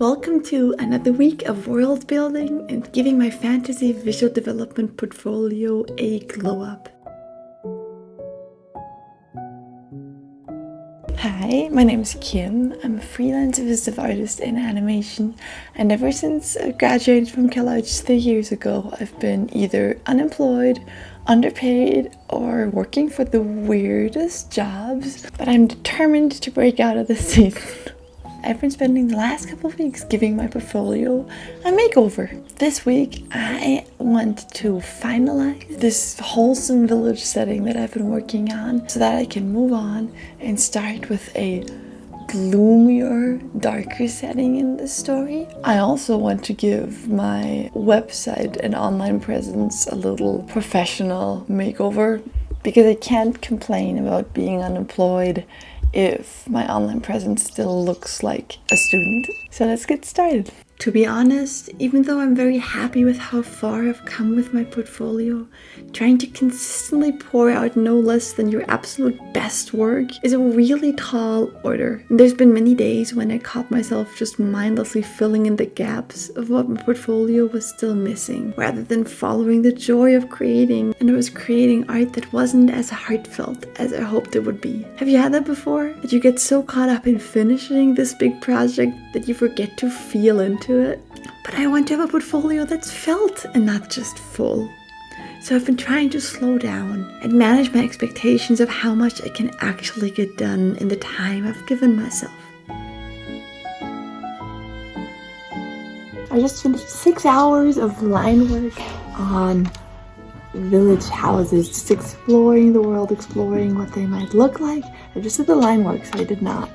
Welcome to another week of world building and giving my fantasy visual development portfolio a glow up. Hi, my name is Kim. I'm a freelance visive artist in animation, and ever since I graduated from college 3 years ago, I've been either unemployed, underpaid, or working for the weirdest jobs, but I'm determined to break out of this season. I've been spending the last couple of weeks giving my portfolio a makeover. This week, I want to finalize this wholesome village setting that I've been working on so that I can move on and start with a gloomier, darker setting in the story. I also want to give my website and online presence a little professional makeover because I can't complain about being unemployed if my online presence still looks like a student. So let's get started. To be honest, even though I'm very happy with how far I've come with my portfolio, trying to consistently pour out no less than your absolute best work is a really tall order. And there's been many days when I caught myself just mindlessly filling in the gaps of what my portfolio was still missing, rather than following the joy of creating. And I was creating art that wasn't as heartfelt as I hoped it would be. Have you had that before? That you get so caught up in finishing this big project that you forget to feel into it? But I want to have a portfolio that's felt and not just full. So I've been trying to slow down and manage my expectations of how much I can actually get done in the time I've given myself. I just finished 6 hours of line work on village houses, just exploring the world, exploring what they might look like. I just did the line work, so I did not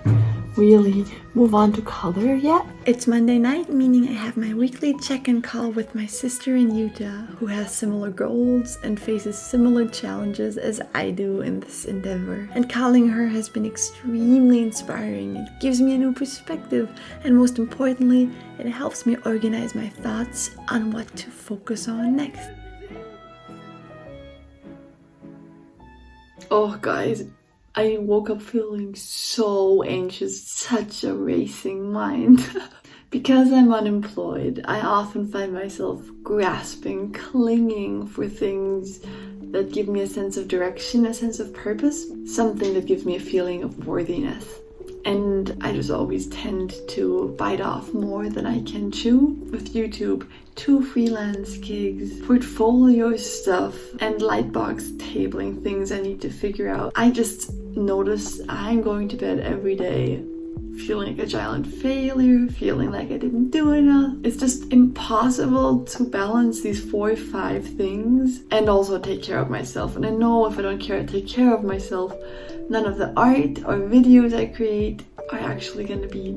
really move on to color yet. It's Monday night, meaning I have my weekly check-in call with my sister in Utah, who has similar goals and faces similar challenges as I do in this endeavor. And calling her has been extremely inspiring. It gives me a new perspective, and most importantly, it helps me organize my thoughts on what to focus on next. Oh guys, I woke up feeling so anxious, such a racing mind. Because I'm unemployed, I often find myself grasping, clinging for things that give me a sense of direction, a sense of purpose, something that gives me a feeling of worthiness. And I just always tend to bite off more than I can chew. With YouTube, 2 freelance gigs, portfolio stuff, and lightbox tabling things I need to figure out. I just notice I'm going to bed every day feeling like a giant failure, feeling like I didn't do enough. It's just impossible to balance these 4 or 5 things and also take care of myself. And I know if I don't take care of myself, none of the art or videos I create are actually going to be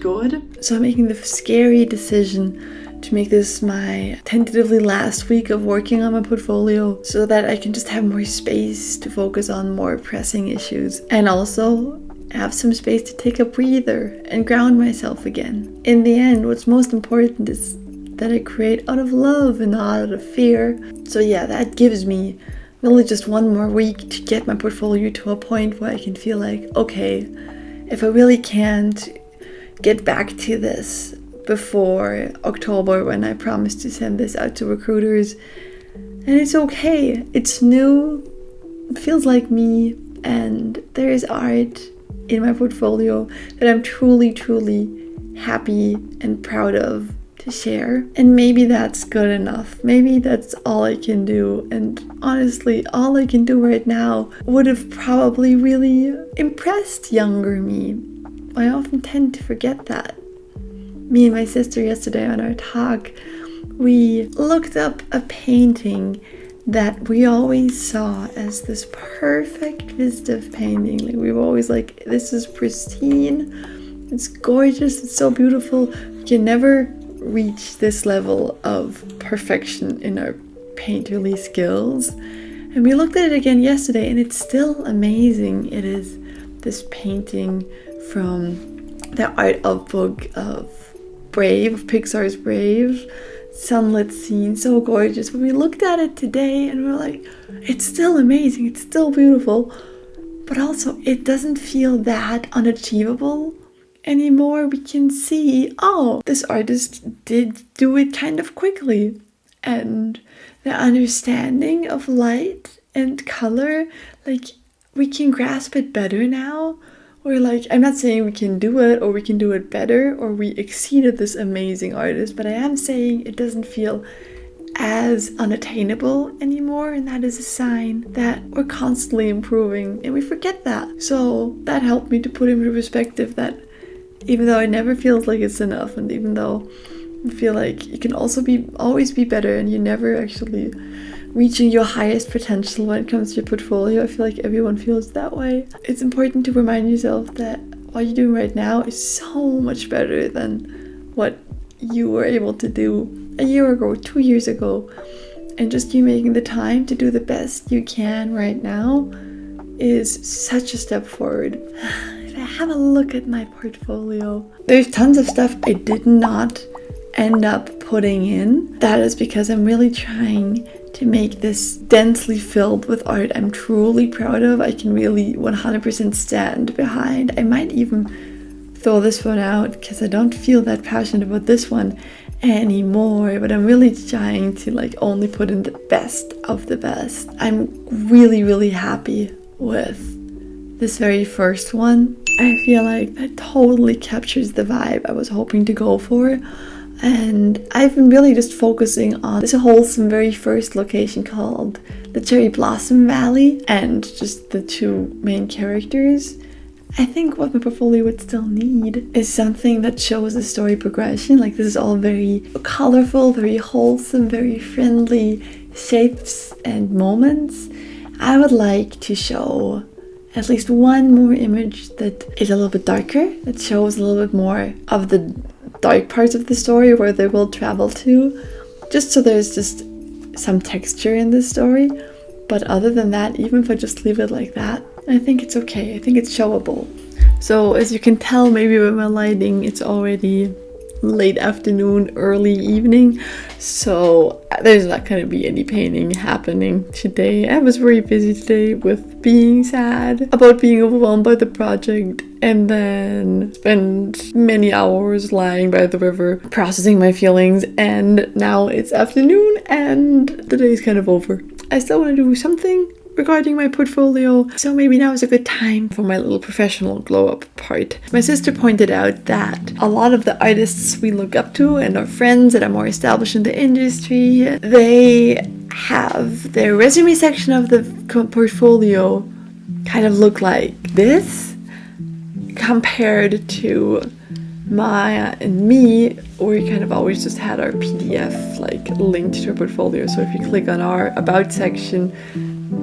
good. So I'm making the scary decision to make this my tentatively last week of working on my portfolio so that I can just have more space to focus on more pressing issues and also have some space to take a breather and ground myself again. In the end, what's most important is that I create out of love and not out of fear. So yeah, that gives me really just 1 more week to get my portfolio to a point where I can feel like, okay, if I really can't get back to this before October when I promised to send this out to recruiters, and it's okay, it's new, it feels like me, and there is art in my portfolio that I'm truly happy and proud of to share. And maybe that's good enough. Maybe that's all I can do. And honestly, all I can do right now would have probably really impressed younger me. I often tend to forget that. Me and my sister yesterday on our talk, we looked up a painting that we always saw as this perfect visive painting. Like we were always like, this is pristine, it's gorgeous, it's so beautiful. We can never reach this level of perfection in our painterly skills. And we looked at it again yesterday and it's still amazing. It is this painting from the art book of Brave, Pixar's Brave. Sunlit scene, so gorgeous. But we looked at it today and we're like, it's still amazing, it's still beautiful, but also it doesn't feel that unachievable anymore, we can see, oh, this artist did do it kind of quickly. And the understanding of light and color, like, we can grasp it better now. Or like, I'm not saying we can do it or we can do it better or we exceeded this amazing artist, but I am saying it doesn't feel as unattainable anymore, and that is a sign that we're constantly improving and we forget that. So that helped me to put into perspective that even though it never feels like it's enough, and even though I feel like you can also always be better and you're never actually reaching your highest potential when it comes to your portfolio, I feel like everyone feels that way. It's important to remind yourself that what you're doing right now is so much better than what you were able to do a year ago, 2 years ago. And just you making the time to do the best you can right now is such a step forward. If I have a look at my portfolio, there's tons of stuff I did not end up putting in. That is because I'm really trying to make this densely filled with art I'm truly proud of. I can really 100% stand behind. I might even throw this one out because I don't feel that passionate about this one anymore, but I'm really trying to like only put in the best of the best. I'm really happy with this very first one. I feel like that totally captures the vibe I was hoping to go for. And I've been really just focusing on this wholesome very first location called the Cherry Blossom Valley and just the two main characters. I think what my portfolio would still need is something that shows the story progression. Like, this is all very colorful, very wholesome, very friendly shapes and moments. I would like to show at least one more image that is a little bit darker, that shows a little bit more of the dark parts of the story where they will travel to, just so there's just some texture in the story. But other than that, even if I just leave it like that, I think it's okay. I think it's showable. So as you can tell, maybe with my lighting, it's already late afternoon, early evening, so there's not going to be any painting happening today. I was very busy today with being sad about being overwhelmed by the project, and then spent many hours lying by the river processing my feelings, and now it's afternoon and the day is kind of over. I still want to do something regarding my portfolio, so maybe now is a good time for my little professional glow up part. My sister pointed out that a lot of the artists we look up to and our friends that are more established in the industry, they have their resume section of the portfolio kind of look like this compared to Maya and me, we kind of always just had our PDF like linked to our portfolio. So if you click on our about section,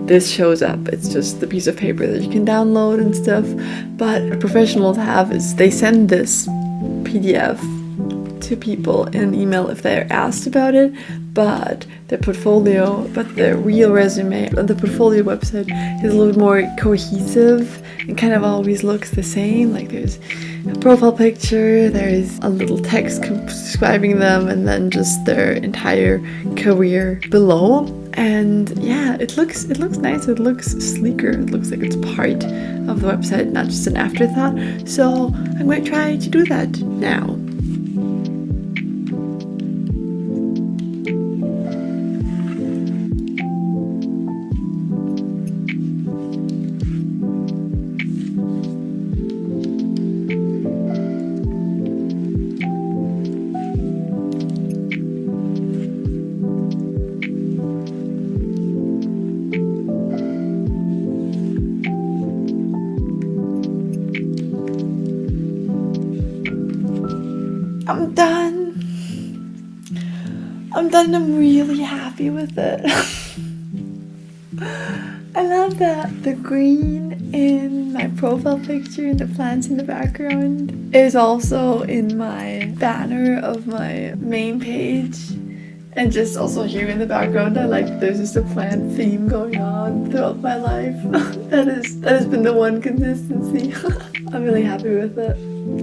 this shows up. It's just the piece of paper that you can download and stuff. But what professionals have is they send this PDF to people in an email if they're asked about it, but the real resume on the portfolio website is a little more cohesive and kind of always looks the same. Like, there's a profile picture, there's a little text describing them, and then just their entire career below. And yeah, it looks nice, it looks sleeker, it looks like it's part of the website, not just an afterthought. So I'm going to try to do that now. I'm done. I'm really happy with it. I love that the green in my profile picture and the plants in the background is also in my banner of my main page. And just also here in the background, there's just a plant theme going on throughout my life. that has been the one consistency. I'm really happy with it.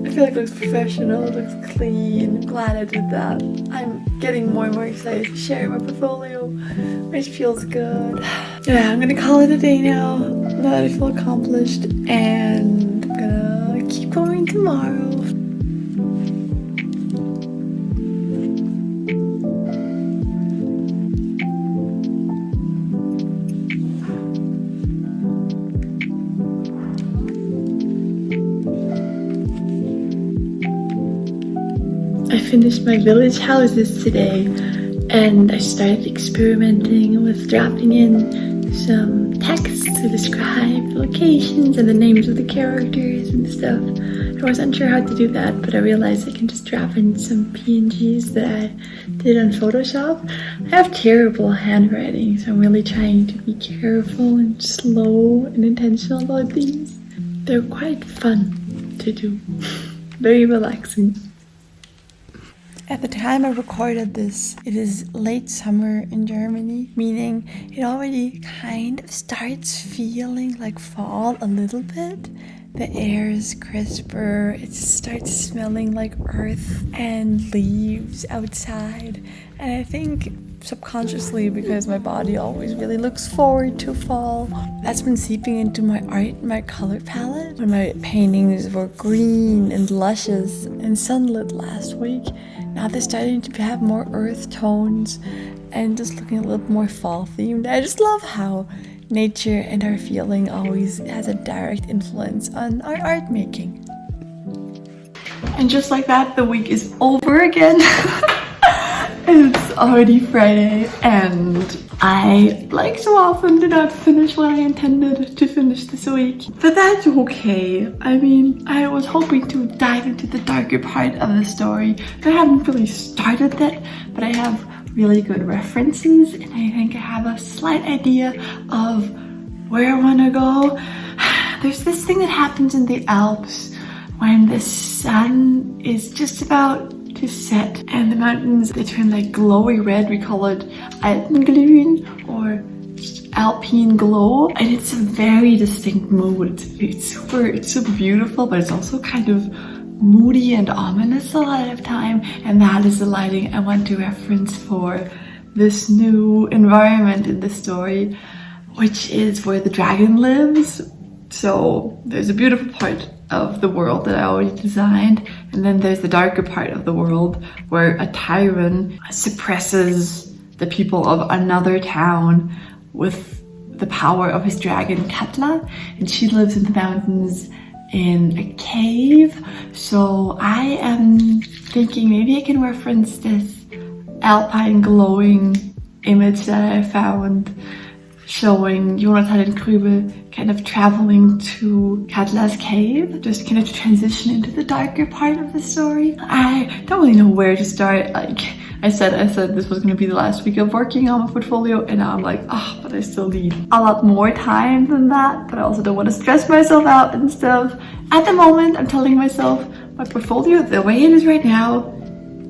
I feel like it looks professional, it looks clean. Glad I did that. I'm getting more and more excited to share my portfolio, which feels good. Yeah, I'm gonna call it a day now that I feel accomplished, and I'm gonna keep going tomorrow. I finished my village houses today and I started experimenting with dropping in some text to describe the locations and the names of the characters and stuff. I was unsure how to do that, but I realized I can just drop in some PNGs that I did on Photoshop. I have terrible handwriting, so I'm really trying to be careful and slow and intentional about these. They're quite fun to do. Very relaxing. At the time I recorded this, it is late summer in Germany, meaning it already kind of starts feeling like fall a little bit. The air is crisper, it starts smelling like earth and leaves outside. And I think subconsciously, because my body always really looks forward to fall, that's been seeping into my art, my color palette. When my paintings were green and luscious and sunlit last week, now they're starting to have more earth tones and just looking a little more fall themed. I just love how nature and our feeling always has a direct influence on our art making. And just like that, the week is over again. It's already Friday and I, like so often, did not finish what I intended to finish this week. But that's okay. I mean, I was hoping to dive into the darker part of the story. I haven't really started that, but I have really good references and I think I have a slight idea of where I want to go. There's this thing that happens in the Alps when the sun is just about to set and the mountains, they turn like glowy red. We call it Alpenglühen or Alpine glow, and it's a very distinct mood. It's super beautiful, but it's also kind of moody and ominous a lot of time, and that is the lighting I want to reference for this new environment in the story, which is where the dragon lives. So there's a beautiful part of the world that I already designed, and then there's the darker part of the world where a tyrant suppresses the people of another town with the power of his dragon Katla, and she lives in the mountains in a cave. So I am thinking maybe I can reference this alpine glowing image that I found showing Jonathan and Krübel kind of traveling to Katla's cave, just kind of transition into the darker part of the story. I don't really know where to start. Like I said this was going to be the last week of working on my portfolio, and now I'm like, oh, but I still need a lot more time than that, but I also don't want to stress myself out and stuff. At the moment, I'm telling myself my portfolio, the way it is right now,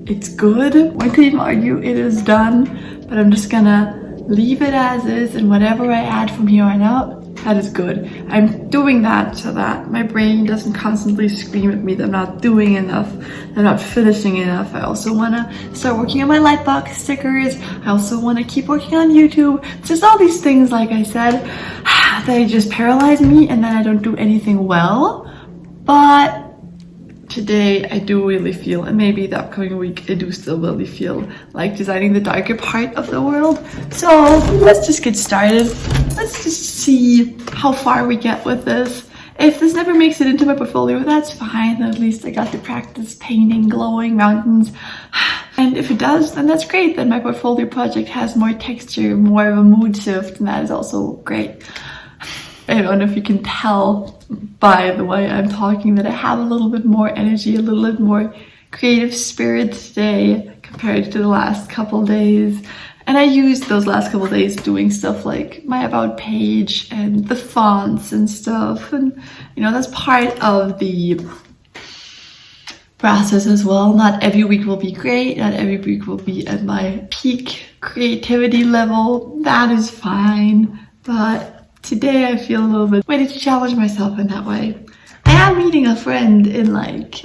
it's good. One could even argue it is done, but I'm just gonna leave it as is, and whatever I add from here on out, that is good. I'm doing that so that my brain doesn't constantly scream at me that I'm not doing enough, I'm not finishing enough. I also want to start working on my lightbox stickers. I also want to keep working on YouTube. Just all these things, like I said, they just paralyze me and then I don't do anything well. But today I do really feel, and maybe the upcoming week I do still really feel like designing the darker part of the world. So let's just get started. Let's just see how far we get with this. If this never makes it into my portfolio, that's fine. At least I got to practice painting glowing mountains. And if it does, then that's great. Then my portfolio project has more texture, more of a mood shift, and that is also great. I don't know if you can tell by the way I'm talking that I have a little bit more energy, a little bit more creative spirit today compared to the last couple days. And I used those last couple days doing stuff like my about page and the fonts and stuff. And you know, that's part of the process as well. Not every week will be great. Not every week will be at my peak creativity level. That is fine. But today I feel a little bit ready to challenge myself in that way. I am meeting a friend in like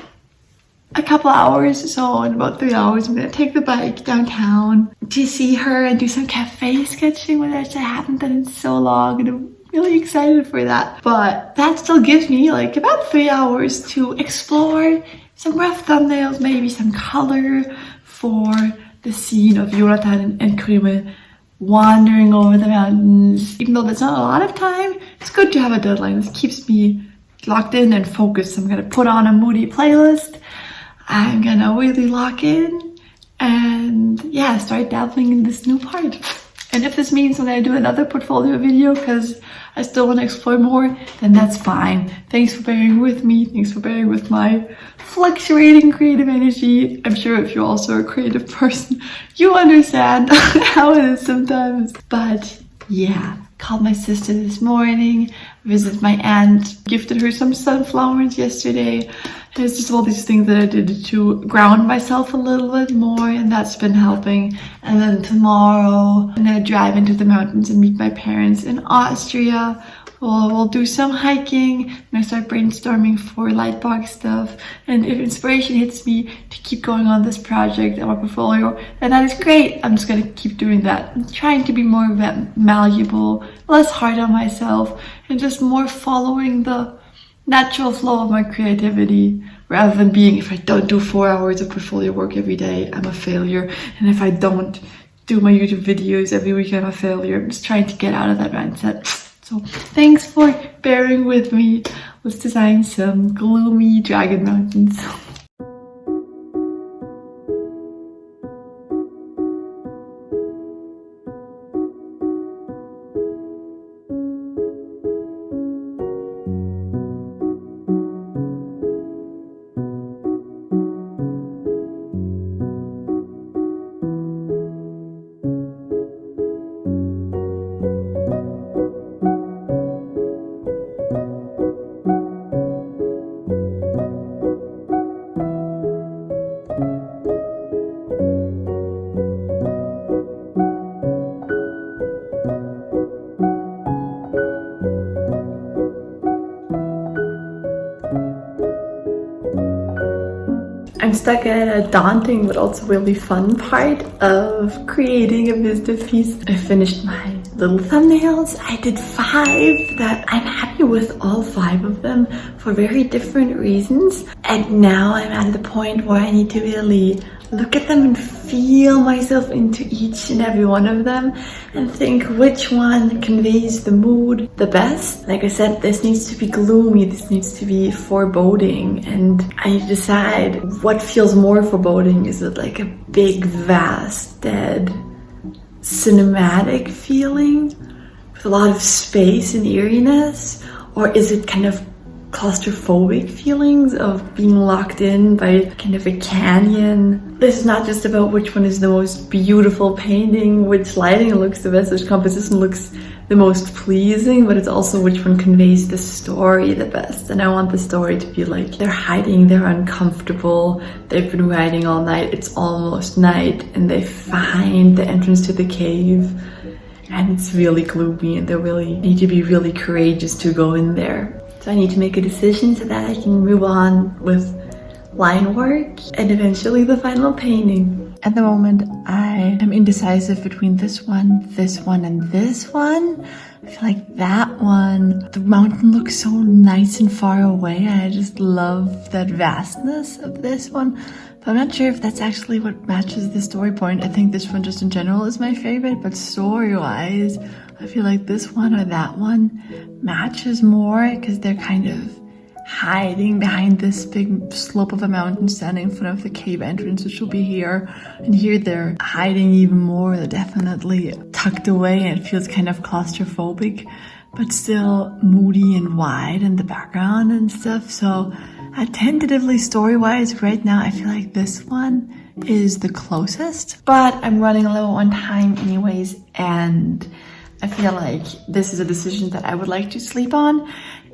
a couple hours, so in about 3 hours I'm gonna take the bike downtown to see her and do some cafe sketching, which I haven't done in so long, and I'm really excited for that. But that still gives me like about 3 hours to explore some rough thumbnails, maybe some color for the scene of Jonathan and Krübel wandering over the mountains. Even though that's not a lot of time, it's good to have a deadline. This keeps me locked in and focused. I'm gonna put on a moody playlist. I'm gonna really lock in and yeah, start dabbling in this new part. And if this means I'm gonna do another portfolio video because I still want to explore more, then that's fine. Thanks for bearing with me. Thanks for bearing with my fluctuating creative energy. I'm sure if you're also a creative person, you understand how it is sometimes. But yeah, called my sister this morning, visited my aunt, gifted her some sunflowers yesterday. There's just all these things that I did to ground myself a little bit more, and that's been helping. And then tomorrow, I'm gonna drive into the mountains and meet my parents in Austria. We'll do some hiking, and I start brainstorming for lightbox stuff. And if inspiration hits me to keep going on this project and my portfolio, then that is great. I'm just gonna keep doing that. I'm trying to be more malleable, less hard on myself, and just more following the natural flow of my creativity, rather than being, if I don't do 4 hours of portfolio work every day, I'm a failure. And if I don't do my YouTube videos every week, I'm a failure. I'm just trying to get out of that mindset. So thanks for bearing with me. Let's design some gloomy dragon mountains. I'm stuck at a daunting but also really fun part of creating a business piece. I finished my little thumbnails. I did 5 that I'm happy with, all 5 of them, for very different reasons. And now I'm at the point where I need to really look at them and feel myself into each and every one of them and think which one conveys the mood the best. Like I said, this needs to be gloomy, this needs to be foreboding, and I need to decide what feels more foreboding. Is it like a big, vast, dead, cinematic feeling with a lot of space and eeriness? Or is it kind of claustrophobic feelings of being locked in by kind of a canyon? This is not just about which one is the most beautiful painting, which lighting looks the best, which composition looks the most pleasing, but it's also which one conveys the story the best. And I want the story to be like, they're hiding, they're uncomfortable, they've been riding all night, it's almost night, and they find the entrance to the cave, and it's really gloomy, and they really need to be really courageous to go in there. So I need to make a decision so that I can move on with line work and eventually the final painting. At the moment, I am indecisive between this one, and this one. I feel like that one, the mountain looks so nice and far away. I just love that vastness of this one. But I'm not sure if that's actually what matches the story point. I think this one just in general is my favorite, but story-wise, I feel like this one or that one matches more because they're kind of hiding behind this big slope of a mountain, standing in front of the cave entrance, which will be here. And here they're hiding even more. They're definitely tucked away, and it feels kind of claustrophobic, but still moody and wide in the background and stuff. So tentatively, story-wise, right now, I feel like this one is the closest. But I'm running low on time anyways, and I feel like this is a decision that I would like to sleep on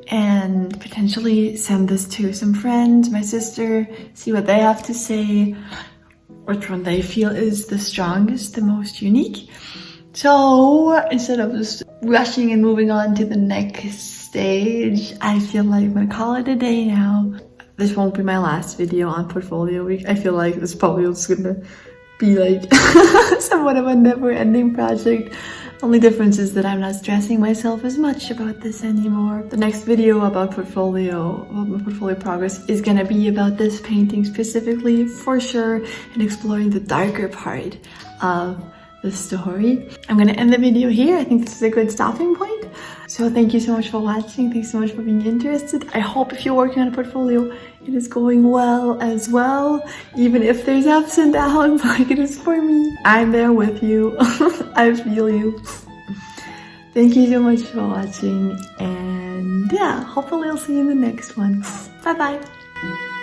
and potentially send this to some friends, my sister, see what they have to say, which one they feel is the strongest, the most unique. So instead of just rushing and moving on to the next stage, I feel like I'm gonna call it a day now. This won't be my last video on portfolio week. I feel like this probably is gonna be like somewhat of a never-ending project. Only difference is that I'm not stressing myself as much about this anymore. The next video about portfolio progress is gonna be about this painting specifically, for sure, and exploring the darker part of the story. I'm gonna end the video here. I think this is a good stopping point. So thank you so much for watching. Thanks so much for being interested. I hope if you're working on a portfolio, it is going well as well. Even if there's ups and downs like it is for me. I'm there with you. I feel you. Thank you so much for watching. And yeah, hopefully I'll see you in the next one. Bye bye.